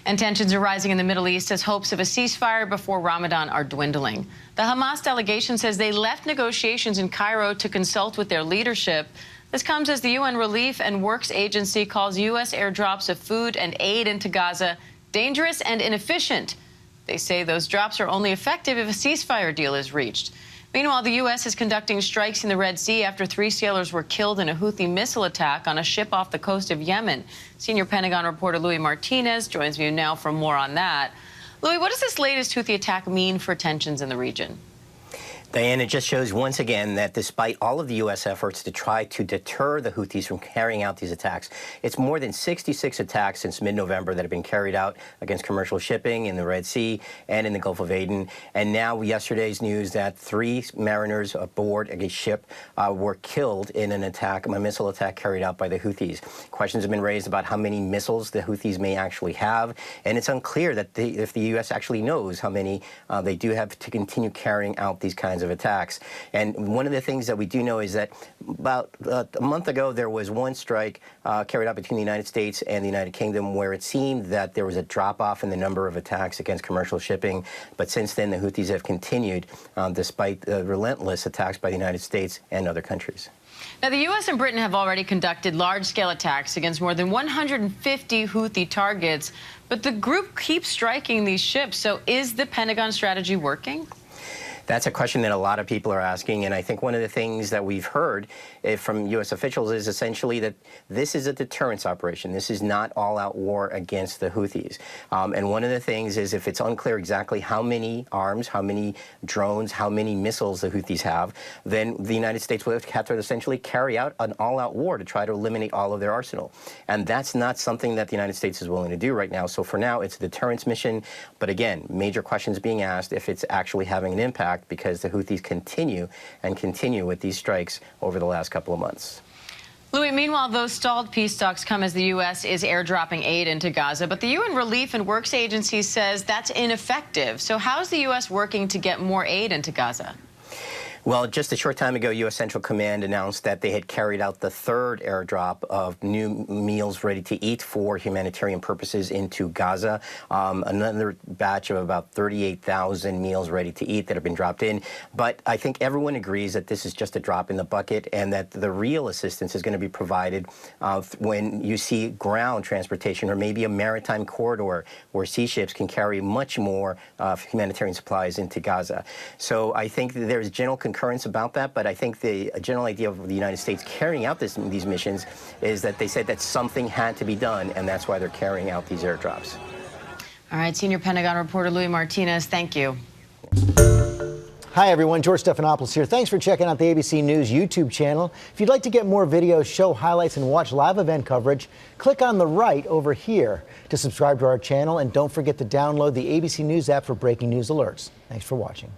And tensions are rising in the Middle East as hopes of a ceasefire before Ramadan are dwindling. The Hamas delegation says they left negotiations in Cairo to consult with their leadership. This comes as the UN Relief and Works Agency calls U.S. airdrops of food and aid into Gaza dangerous and inefficient. They say those drops are only effective if a ceasefire deal is reached. Meanwhile, the U.S. is conducting strikes in the Red Sea after 3 sailors were killed in a Houthi missile attack on a ship off the coast of Yemen. Senior Pentagon reporter Luis Martinez joins me now for more on that. Luis, what does this latest Houthi attack mean for tensions in the region? Diane, it just shows once again that despite all of the U.S. efforts to try to deter the Houthis from carrying out these attacks, it's more than 66 attacks since mid-November that have been carried out against commercial shipping in the Red Sea and in the Gulf of Aden. And now yesterday's news that 3 mariners aboard a ship were killed in an attack, a missile attack carried out by the Houthis. Questions have been raised about how many missiles the Houthis may actually have, and it's unclear that if the U.S. actually knows how many they do have to continue carrying out these kinds of attacks. And one of the things that we do know is that about a month ago there was one strike carried out between the United States and the United Kingdom where it seemed that there was a drop-off in the number of attacks against commercial shipping. But since then the Houthis have continued despite relentless attacks by the United States and other countries. Now, the U.S. and Britain have already conducted large-scale attacks against more than 150 Houthi targets, but the group keeps striking these ships. So is the Pentagon strategy working? That's a question that a lot of people are asking, and I think one of the things that we've heard from U.S. officials is essentially that this is a deterrence operation. This is not all-out war against the Houthis. And one of the things is if it's unclear exactly how many arms, how many drones, how many missiles the Houthis have, then the United States will have to essentially carry out an all-out war to try to eliminate all of their arsenal. And that's not something that the United States is willing to do right now. So for now, it's a deterrence mission. But again, major questions being asked if it's actually having an impact, because the Houthis continue with these strikes over the last couple of months. Louis, meanwhile, those stalled peace talks come as the U.S. is airdropping aid into Gaza, but the UN Relief and Works Agency says that's ineffective. So how is the U.S. working to get more aid into Gaza? Well, just a short time ago, U.S. Central Command announced that they had carried out the 3rd airdrop of new meals ready to eat for humanitarian purposes into Gaza. Another batch of about 38,000 meals ready to eat that have been dropped in. But I think everyone agrees that this is just a drop in the bucket and that the real assistance is going to be provided when you see ground transportation or maybe a maritime corridor where sea ships can carry much more humanitarian supplies into Gaza. So I think that there's general concurrence about that, but I think the general idea of the United States carrying out these missions is that they said that something had to be done, and that's why they're carrying out these airdrops. All right, Senior Pentagon reporter Luis Martinez, thank you. Hi, everyone. George Stephanopoulos here. Thanks for checking out the ABC News YouTube channel. If you'd like to get more videos, show highlights, and watch live event coverage, click on the right over here to subscribe to our channel, and don't forget to download the ABC News app for breaking news alerts. Thanks for watching.